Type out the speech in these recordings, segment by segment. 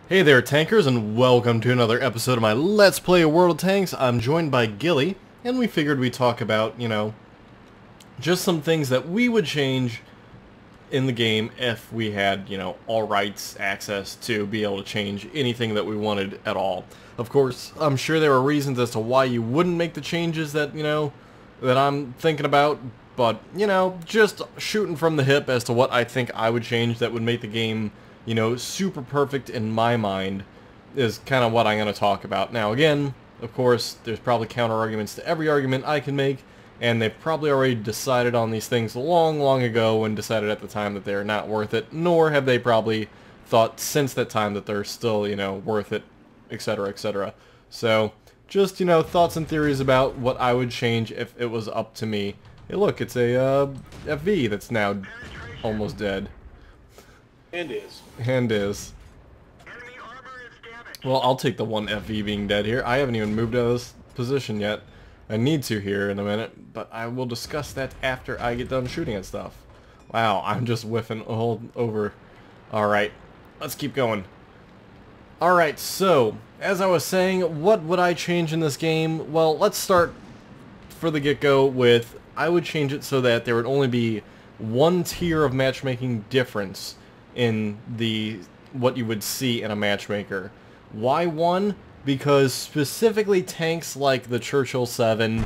Hey there, tankers, and welcome to another episode of my Let's Play World of Tanks. I'm joined by Gilly, and we figured we'd talk about, just some things that we would change in the game if we had, all rights access to be able to change anything that we wanted at all. Of course, I'm sure there are reasons as to why you wouldn't make the changes that, that I'm thinking about, but, just shooting from the hip as to what I think I would change that would make the game super perfect in my mind is kind of what I'm going to talk about. Now, again, of course, there's probably counter-arguments to every argument I can make, and they've probably already decided on these things long, long ago and decided at the time that they're not worth it, nor have they probably thought since that time that they're still, worth it, etc., etc. So, just, thoughts and theories about what I would change if it was up to me. Hey, look, it's a FV that's now almost dead. And is. And is. Well, I'll take the one FV being dead here. I haven't even moved out of this position yet. I need to here in a minute, but I will discuss that after I get done shooting at stuff. Wow, I'm just whiffing all over. Alright, let's keep going. Alright, so, as I was saying, what would I change in this game? Well, let's start for the get-go with, I would change it so that there would only be one tier of matchmaking difference in what you would see in a matchmaker. Why one? Because specifically tanks like the Churchill 7,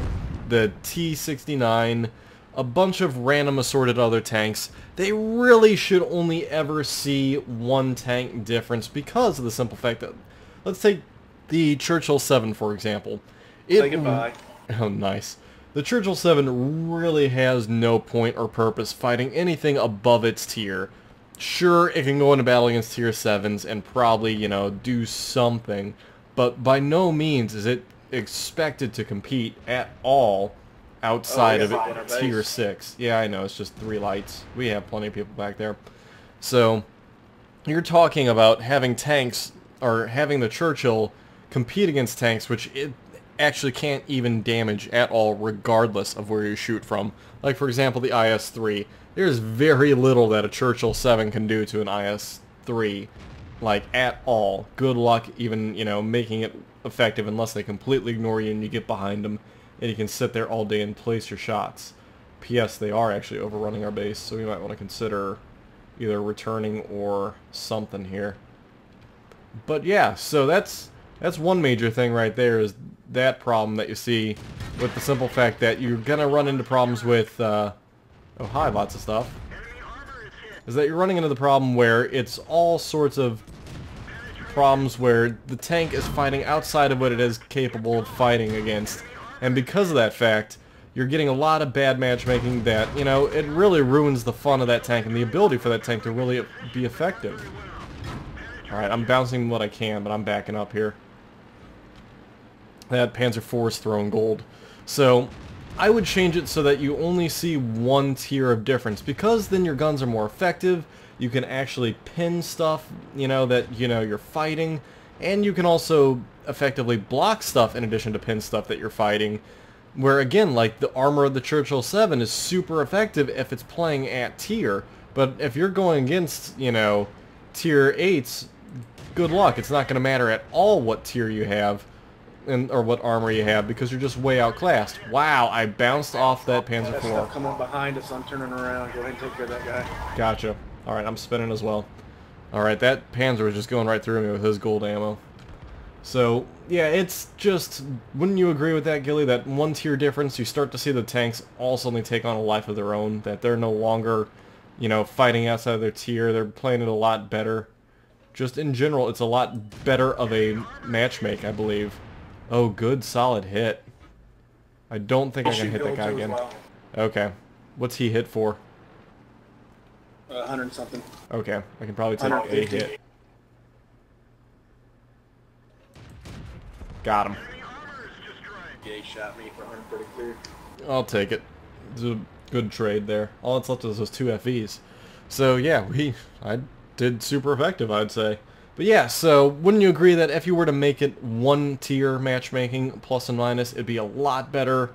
the T-69, a bunch of random assorted other tanks, they really should only ever see one tank difference because of the simple fact that, let's take the Churchill 7 for example. Say goodbye. Oh, nice. The Churchill 7 really has no point or purpose fighting anything above its tier. Sure, it can go into battle against tier 7s and probably, do something, but by no means is it expected to compete at all outside of tier 6. Yeah, I know, it's just 3 lights. We have plenty of people back there. So, you're talking about having tanks, or having the Churchill compete against tanks, which it actually can't even damage at all regardless of where you shoot from. Like, for example, the IS-3. There's very little that a Churchill 7 can do to an IS-3, like, at all. Good luck even, making it effective unless they completely ignore you and you get behind them, and you can sit there all day and place your shots. P.S. They are actually overrunning our base, so we might want to consider either returning or something here. But yeah, so that's one major thing right there, is that problem that you see with the simple fact that you're going to run into problems with... oh, hi, lots of stuff. Is that you're running into the problem where it's all sorts of problems where the tank is fighting outside of what it is capable of fighting against. And because of that fact, you're getting a lot of bad matchmaking that, it really ruins the fun of that tank and the ability for that tank to really be effective. Alright, I'm bouncing what I can, but I'm backing up here. That Panzer IV is throwing gold. So, I would change it so that you only see one tier of difference, because then your guns are more effective, you can actually pin stuff, that, you're fighting, and you can also effectively block stuff in addition to pin stuff that you're fighting, where again, like the armor of the Churchill 7 is super effective if it's playing at tier, but if you're going against, tier 8s, good luck, it's not going to matter at all what tier you have. Or what armor you have, because you're just way outclassed. Wow, I bounced off that Panzer IV. Stuff coming up behind us, I'm turning around. Go ahead and take care of that guy. Gotcha. Alright, I'm spinning as well. Alright, that Panzer was just going right through me with his gold ammo. So, yeah, it's just... Wouldn't you agree with that, Gilly? That one tier difference, you start to see the tanks all suddenly take on a life of their own. That they're no longer, fighting outside of their tier. They're playing it a lot better. Just in general, it's a lot better of a matchmake, I believe. Oh, good, solid hit. I don't think I can hit that guy again. Well. Okay. What's he hit for? 100 something. Okay, I can probably take a hit. Got him. Yeah, he shot me for 132. I'll take it. It's a good trade there. All that's left is those 2 FVs. So yeah, I did super effective, I'd say. But yeah, so wouldn't you agree that if you were to make it one tier matchmaking, plus and minus, it'd be a lot better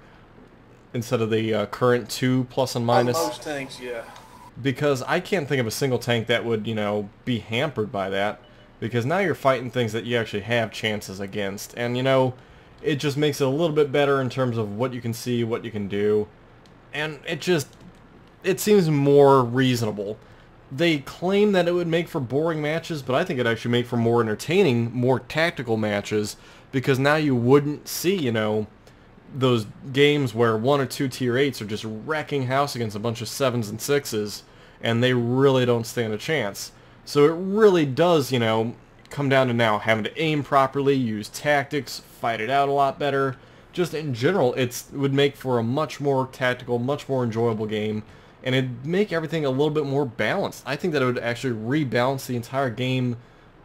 instead of the current 2 plus and minus? On most tanks, yeah. Because I can't think of a single tank that would, be hampered by that. because now you're fighting things that you actually have chances against, and you know, it just makes it a little bit better in terms of what you can see, what you can do, and it seems more reasonable. They claim that it would make for boring matches, but I think it'd actually make for more entertaining, more tactical matches, because now you wouldn't see, you know, those games where 1 or 2 tier 8s are just wrecking house against a bunch of 7s and 6s, and they really don't stand a chance. So it really does, you know, come down to now having to aim properly, use tactics, fight it out a lot better. Just in general, it would make for a much more tactical, much more enjoyable game, and it'd make everything a little bit more balanced. I think that it would actually rebalance the entire game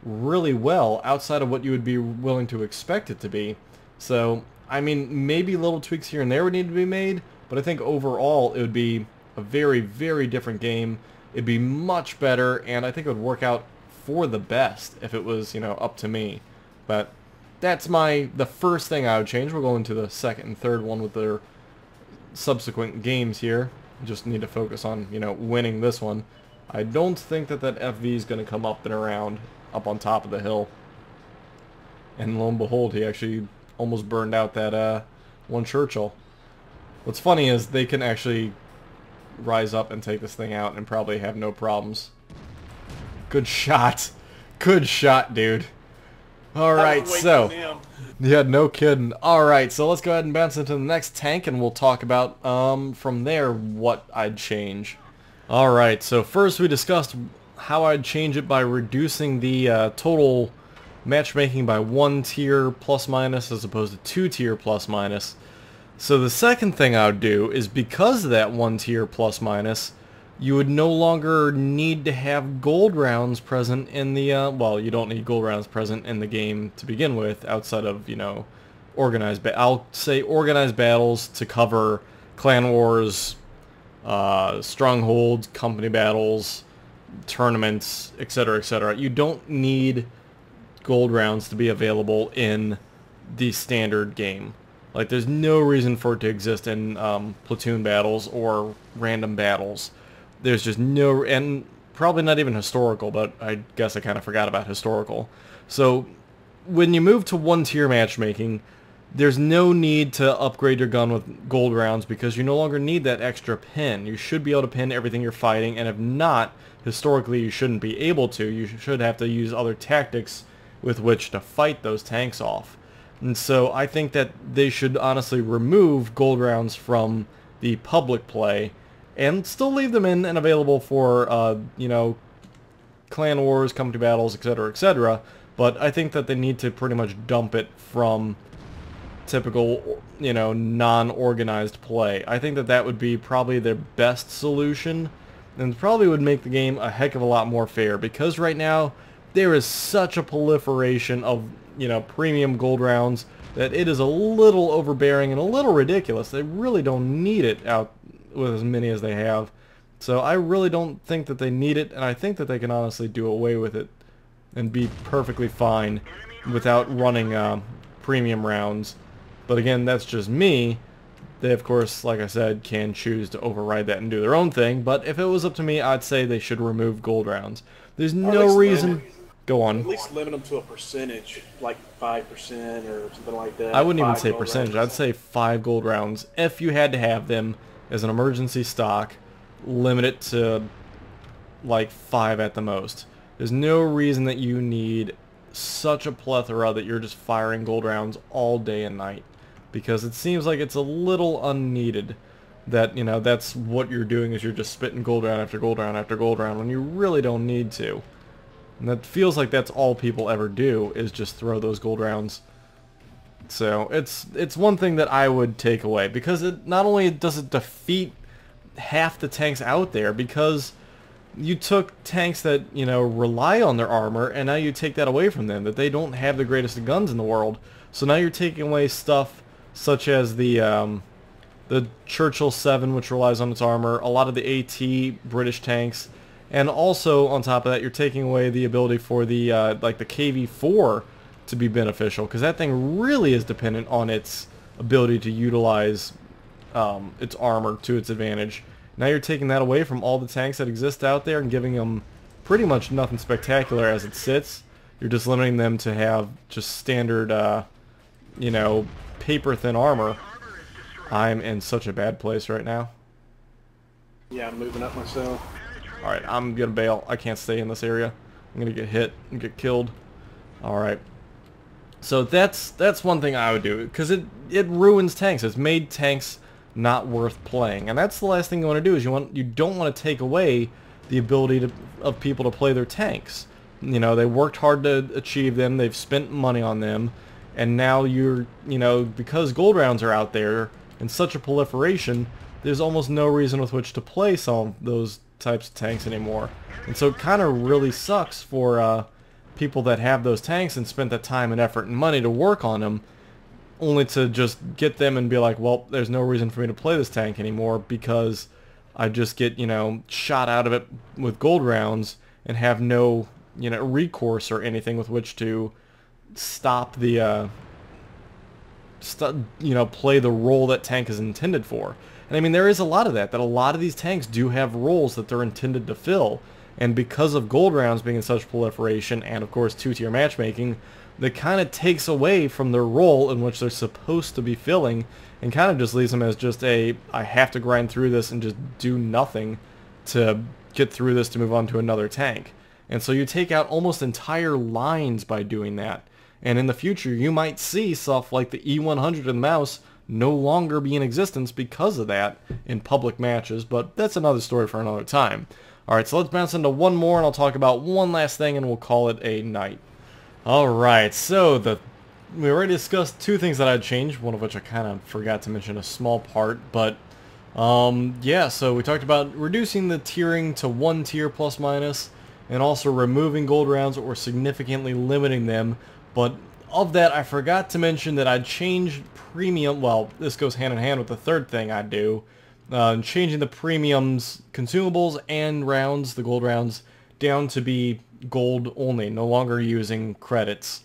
really well outside of what you would be willing to expect it to be. So, I mean, maybe little tweaks here and there would need to be made, but I think overall it would be a very, very different game. It'd be much better, and I think it would work out for the best if it was, you know, up to me. But that's the first thing I would change. We'll go into the second and third one with their subsequent games here. Just need to focus on, you know, winning this one. I don't think that FV is going to come up and around up on top of the hill. And lo and behold, he actually almost burned out that one Churchill. What's funny is they can actually rise up and take this thing out and probably have no problems. Good shot. Good shot, dude. Alright, so... Yeah, no kidding. Alright, so let's go ahead and bounce into the next tank, and we'll talk about, from there, what I'd change. Alright, so first we discussed how I'd change it by reducing the total matchmaking by 1 tier plus minus as opposed to 2 tier plus minus. So the second thing I would do is, because of that 1 tier plus minus, you would no longer need to have gold rounds present in the, well, you don't need gold rounds present in the game to begin with, outside of, you know, I'll say organized battles to cover clan wars, strongholds, company battles, tournaments, etc., etc. You don't need gold rounds to be available in the standard game. Like, there's no reason for it to exist in platoon battles or random battles. There's just no, and probably not even historical, but I guess I kind of forgot about historical. So when you move to 1 tier matchmaking, there's no need to upgrade your gun with gold rounds, because you no longer need that extra pin. You should be able to pin everything you're fighting, and if not, historically you shouldn't be able to. You should have to use other tactics with which to fight those tanks off. And so I think that they should honestly remove gold rounds from the public play and still leave them in and available for, you know, clan wars, company battles, etc., etc. But I think that they need to pretty much dump it from typical, you know, non-organized play. I think that that would be probably their best solution, and probably would make the game a heck of a lot more fair, because right now there is such a proliferation of, you know, premium gold rounds that it is a little overbearing and a little ridiculous. They really don't need it out with as many as they have. So I really don't think that they need it, and I think that they can honestly do away with it and be perfectly fine without running premium rounds. But again, that's just me. They, of course, like I said, can choose to override that and do their own thing, but if it was up to me, I'd say they should remove gold rounds. There's no reason... Go on. At least limit them to a percentage, like 5% or something like that. I wouldn't even say percentage. I'd say 5 gold rounds. If you had to have them as an emergency stock, limit it to like 5 at the most. There's no reason that you need such a plethora that you're just firing gold rounds all day and night, because it seems like it's a little unneeded. That, you know, that's what you're doing, is you're just spitting gold round after gold round after gold round when you really don't need to. And that feels like that's all people ever do, is just throw those gold rounds. So it's one thing that I would take away, because it not only does it defeat half the tanks out there, because you took tanks that, you know, rely on their armor, and now you take that away from them, that they don't have the greatest of guns in the world. So now you're taking away stuff such as the Churchill 7, which relies on its armor, a lot of the AT British tanks. And also, on top of that, you're taking away the ability for the, like the KV-4 to be beneficial, because that thing really is dependent on its ability to utilize its armor to its advantage. Now you're taking that away from all the tanks that exist out there and giving them pretty much nothing spectacular as it sits. You're just limiting them to have just standard, you know, paper-thin armor. I'm in such a bad place right now. Yeah, I'm moving up myself. Alright, I'm gonna bail. I can't stay in this area. I'm gonna get hit and get killed. Alright. So that's one thing I would do, because it ruins tanks. It's made tanks not worth playing. And that's the last thing you want to do, is you don't want to take away the ability of people to play their tanks. You know, they worked hard to achieve them, they've spent money on them, and now you know, because gold rounds are out there in such a proliferation, there's almost no reason with which to play some of those types of tanks anymore. And so it kind of really sucks for people that have those tanks and spent the time and effort and money to work on them, only to just get them and be like, well, there's no reason for me to play this tank anymore because I just get, you know, shot out of it with gold rounds and have no, you know, recourse or anything with which to stop the, you know, play the role that tank is intended for. And I mean, there is a lot of that a lot of these tanks do have roles that they're intended to fill. And because of gold rounds being in such proliferation, and of course 2-tier matchmaking, that kind of takes away from their role in which they're supposed to be filling, and kind of just leaves them as just I have to grind through this and just do nothing to get through this to move on to another tank. And so you take out almost entire lines by doing that. And in the future, you might see stuff like the E100 and mouse no longer be in existence because of that in public matches, but that's another story for another time. Alright, so let's bounce into one more, and I'll talk about one last thing, and we'll call it a night. Alright, so we already discussed two things that I'd change, one of which I kind of forgot to mention a small part, but yeah, so we talked about reducing the tiering to 1 tier plus minus, and also removing gold rounds or significantly limiting them. But of that, I forgot to mention that I'd change premium, well, this goes hand in hand with the third thing I'd do, changing the premiums, consumables, and rounds, the gold rounds, down to be gold only, no longer using credits.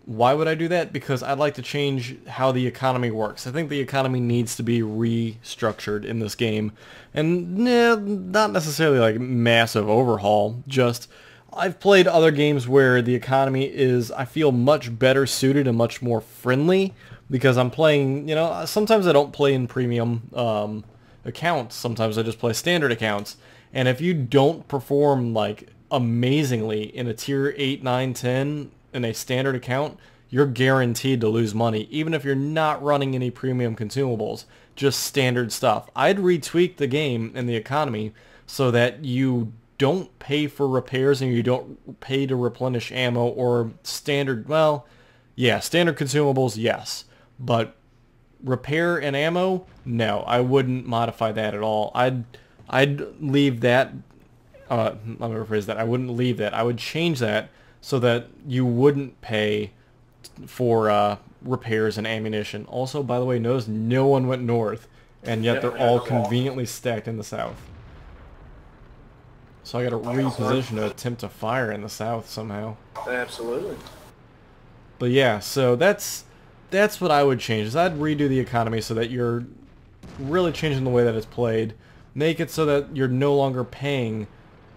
Why would I do that? Because I'd like to change how the economy works. I think the economy needs to be restructured in this game. And not necessarily like massive overhaul, just I've played other games where the economy is, I feel, much better suited and much more friendly, because I'm playing, you know, sometimes I don't play in premium accounts, sometimes I just play standard accounts, and if you don't perform like amazingly in a tier 8, 9, 10 in a standard account, you're guaranteed to lose money, even if you're not running any premium consumables, just standard stuff. I'd retweak the game and the economy so that you don't pay for repairs and you don't pay to replenish ammo or standard, well, yeah, standard consumables, yes, but repair and ammo, no, I wouldn't modify that at all. I'd leave that, let me rephrase that, I wouldn't leave that, I would change that so that you wouldn't pay for repairs and ammunition. Also, by the way, notice no one went north, and yet they're all conveniently stacked in the south. So I gotta reposition to attempt to fire in the south somehow. Absolutely. But yeah, so that's what I would change, is I'd redo the economy so that you're really changing the way that it's played. Make it so that you're no longer paying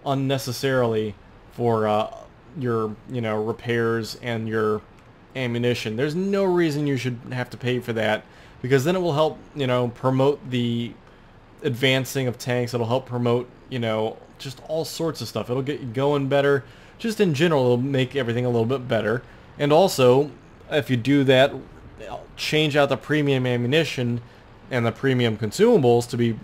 unnecessarily for your, you know, repairs and your ammunition. There's no reason you should have to pay for that, because then it will help, you know, promote the advancing of tanks. It'll help promote, you know, just all sorts of stuff. It'll get you going better. Just in general, it'll make everything a little bit better. And also, if you do that, change out the premium ammunition and the premium consumables to be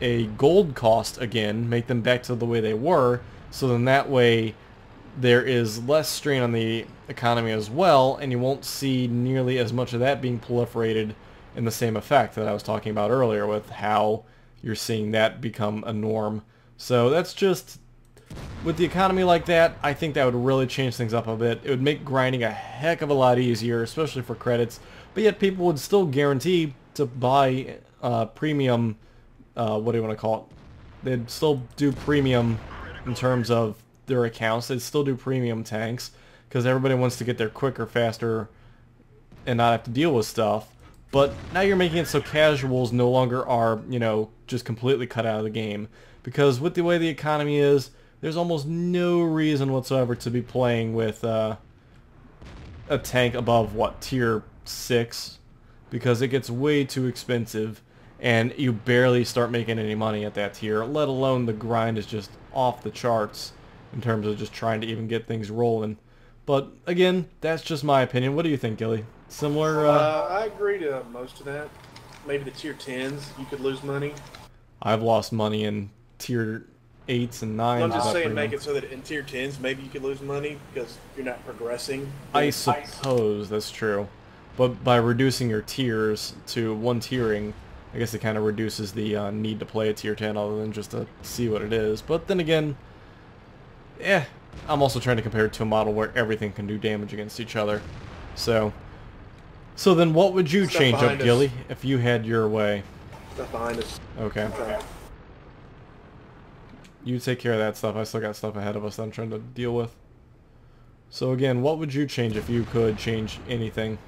a gold cost again, make them back to the way they were, so then that way there is less strain on the economy as well, and you won't see nearly as much of that being proliferated in the same effect that I was talking about earlier with how you're seeing that become a norm. So that's just, with the economy like that, I think that would really change things up a bit. It would make grinding a heck of a lot easier, especially for credits, but yet people would still guarantee to buy premium, what do you want to call it? They'd still do premium in terms of their accounts. They'd still do premium tanks, because everybody wants to get there quicker, faster, and not have to deal with stuff. But now you're making it so casuals no longer are, you know, just completely cut out of the game. Because with the way the economy is, there's almost no reason whatsoever to be playing with a tank above, what, tier 6, because it gets way too expensive, and you barely start making any money at that tier, let alone the grind is just off the charts in terms of just trying to even get things rolling. But again, that's just my opinion. What do you think, Gilly? Similar? I agree to most of that. Maybe the tier 10s, you could lose money. I've lost money in tier 8s and 9s. I'm just saying, make it so that in tier 10s, maybe you could lose money because you're not progressing. I suppose that's true. But by reducing your tiers to one tiering, I guess it kind of reduces the need to play a tier 10 other than just to see what it is. But then again, I'm also trying to compare it to a model where everything can do damage against each other. So then what would you change up, Gilly, if you had your way? Stuff behind us. Okay. You take care of that stuff. I still got stuff ahead of us that I'm trying to deal with. So again, what would you change if you could change anything?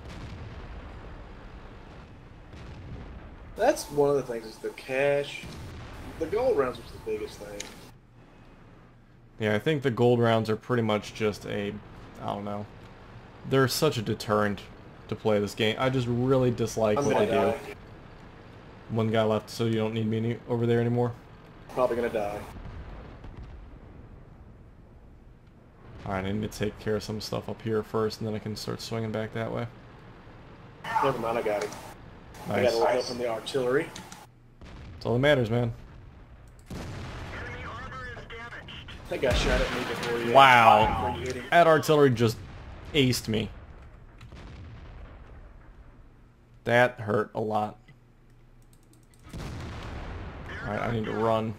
That's one of the things, is the cash. The gold rounds was the biggest thing. Yeah, I think the gold rounds are pretty much just I don't know. They're such a deterrent to play this game. I just really dislike what they do. One guy left, so you don't need me over there anymore? Probably gonna die. Alright, I need to take care of some stuff up here first, and then I can start swinging back that way. Never mind, I got it. Nice. I got a little help from the artillery. That's all that matters, man. That guy shot at me before you. Wow. Before you hit him. That artillery just aced me. That hurt a lot. Alright, I need to run.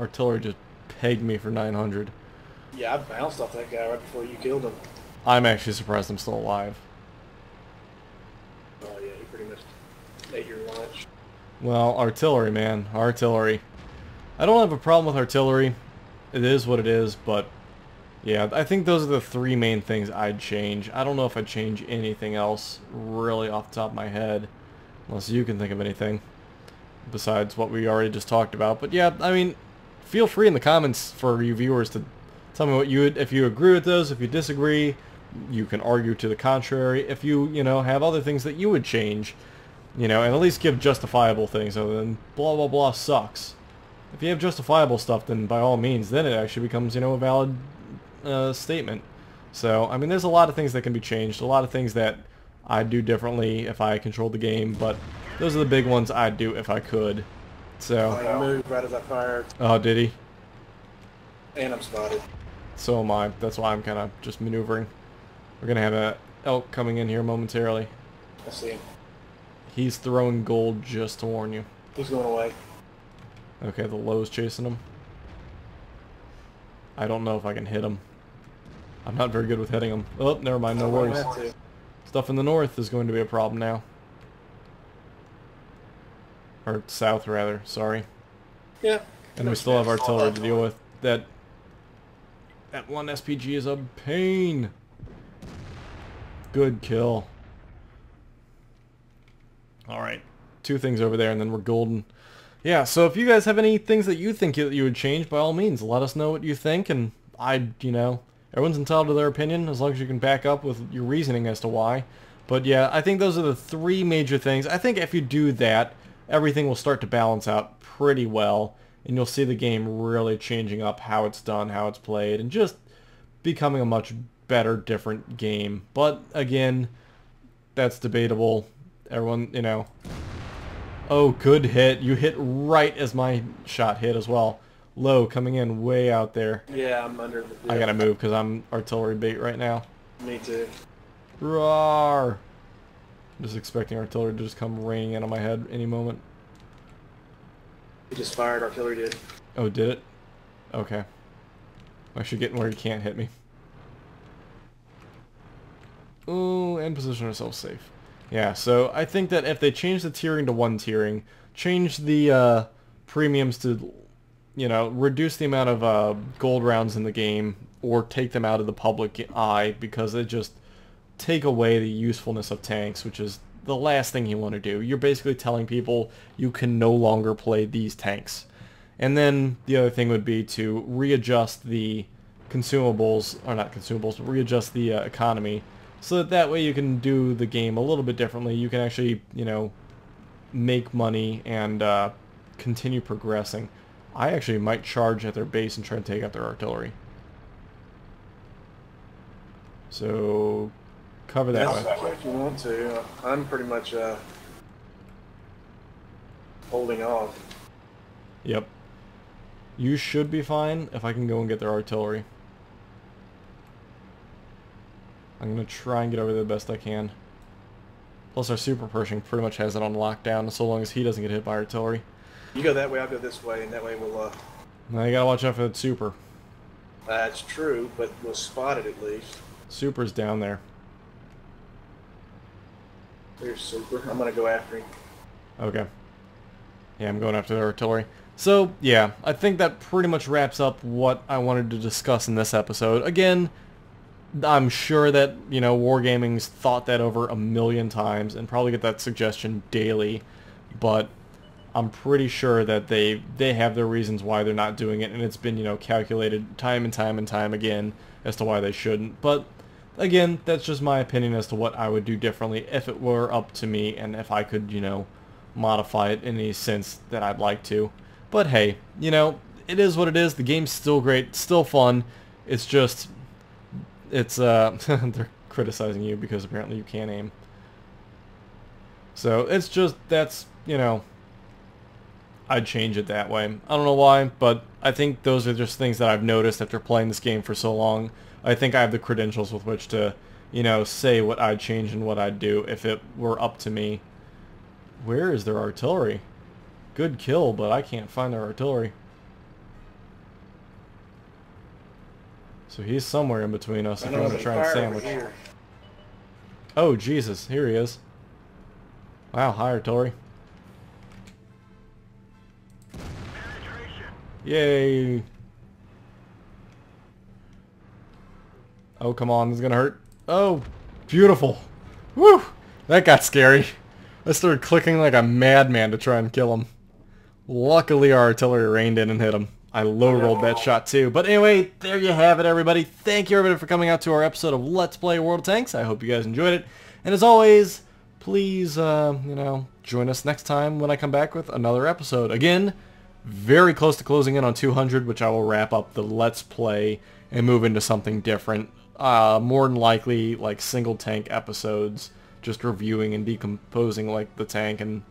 Artillery just pegged me for 900. Yeah, I bounced off that guy right before you killed him. I'm actually surprised I'm still alive. Oh yeah, he pretty much ate your lunch. Well, artillery, man. Artillery. I don't have a problem with artillery. It is what it is, but yeah, I think those are the three main things I'd change. I don't know if I'd change anything else really off the top of my head, unless you can think of anything besides what we already just talked about. But yeah, I mean, feel free in the comments for you viewers to tell me what you would, if you agree with those, if you disagree. You can argue to the contrary. If you know, have other things that you would change, and at least give justifiable things other than blah blah blah sucks. If you have justifiable stuff, then by all means, then it actually becomes, a valid statement. So, I mean, there's a lot of things that can be changed, a lot of things that I'd do differently if I controlled the game, but those are the big ones I'd do if I could. So. He moved right as I fired. Oh, did he? And I'm spotted. So am I. That's why I'm kind of just maneuvering. We're going to have a elk coming in here momentarily. I see him. He's throwing gold just to warn you. He's going away. Okay, the low's chasing him. I don't know if I can hit him. I'm not very good with hitting him. Oh, never mind, no worries. Stuff in the north is going to be a problem now. Or south, rather, sorry. Yeah. And we still have artillery to deal with. That one SPG is a pain. Good kill. Alright, 2 things over there and then we're golden. Yeah, so if you guys have any things that you think you would change, by all means, let us know what you think, and everyone's entitled to their opinion, as long as you can back up with your reasoning as to why. But yeah, I think those are the 3 major things. I think if you do that, everything will start to balance out pretty well, and you'll see the game really changing up how it's done, how it's played, and just becoming a much better, different game. But again, that's debatable. Everyone, Oh, good hit. You hit right as my shot hit as well. Low coming in way out there. Yeah, I'm under the... Yeah. I gotta move because I'm artillery bait right now. Me too. Roar! I'm just expecting artillery to just come raining in on my head any moment. He just fired, artillery did. Oh, did it? Okay. I should get where he can't hit me. Oh, and position ourselves safe. Yeah, so I think that if they change the tiering to 1 tiering, change the premiums to, reduce the amount of gold rounds in the game, or take them out of the public eye, because they just take away the usefulness of tanks, which is the last thing you want to do. You're basically telling people you can no longer play these tanks. And then the other thing would be to readjust the consumables, or not consumables, but readjust the economy so that way you can do the game a little bit differently. You can actually, you know, make money and continue progressing. I actually might charge at their base and try and take out their artillery. So, cover that way. If you want to. I'm pretty much holding off. Yep. You should be fine if I can go and get their artillery. I'm going to try and get over there the best I can. Plus our super Pershing pretty much has it on lockdown, so long as he doesn't get hit by artillery. You go that way, I'll go this way, and that way we'll... Now you gotta watch out for that super. That's true, but we'll spot it at least. Super's down there. There's super. I'm gonna go after him. Okay. Yeah, I'm going after the artillery. So, yeah, I think that pretty much wraps up what I wanted to discuss in this episode. Again, I'm sure that, you know, Wargaming's thought that over a million times and probably get that suggestion daily, but I'm pretty sure that they have their reasons why they're not doing it, and it's been, you know, calculated time and time and time again as to why they shouldn't. But again, that's just my opinion as to what I would do differently if it were up to me and if I could, you know, modify it in any sense that I'd like to. But hey, you know, it is what it is. The game's still great, still fun. It's just, it's they're criticizing you because apparently you can't aim. So it's just, that's, you know, I'd change it that way. I don't know why, but I think those are just things that I've noticed after playing this game for so long. I think I have the credentials with which to, you know, say what I'd change and what I'd do if it were up to me. Where is their artillery? Good kill, but I can't find their artillery. So he's somewhere in between us if you want to try and sandwich. Oh, Jesus. Here he is. Wow, high artillery. Yay! Oh, come on, this is gonna hurt. Oh, beautiful. Woo! That got scary. I started clicking like a madman to try and kill him. Luckily, our artillery reined in and hit him. I low-rolled that shot too. But anyway, there you have it, everybody. Thank you, everybody, for coming out to our episode of Let's Play World of Tanks. I hope you guys enjoyed it. And as always, please, you know, join us next time when I come back with another episode. Again, very close to closing in on 200, which I will wrap up the Let's Play and move into something different. More than likely, like single tank episodes, just reviewing and decomposing like the tank and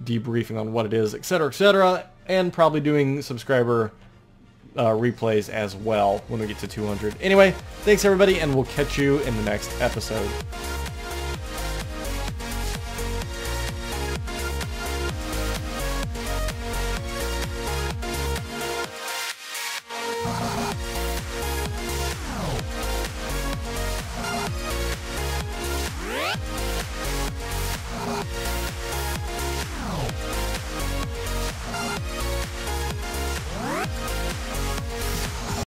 debriefing on what it is, etc., and probably doing subscriber replays as well when we get to 200. Anyway, thanks everybody, and we'll catch you in the next episode.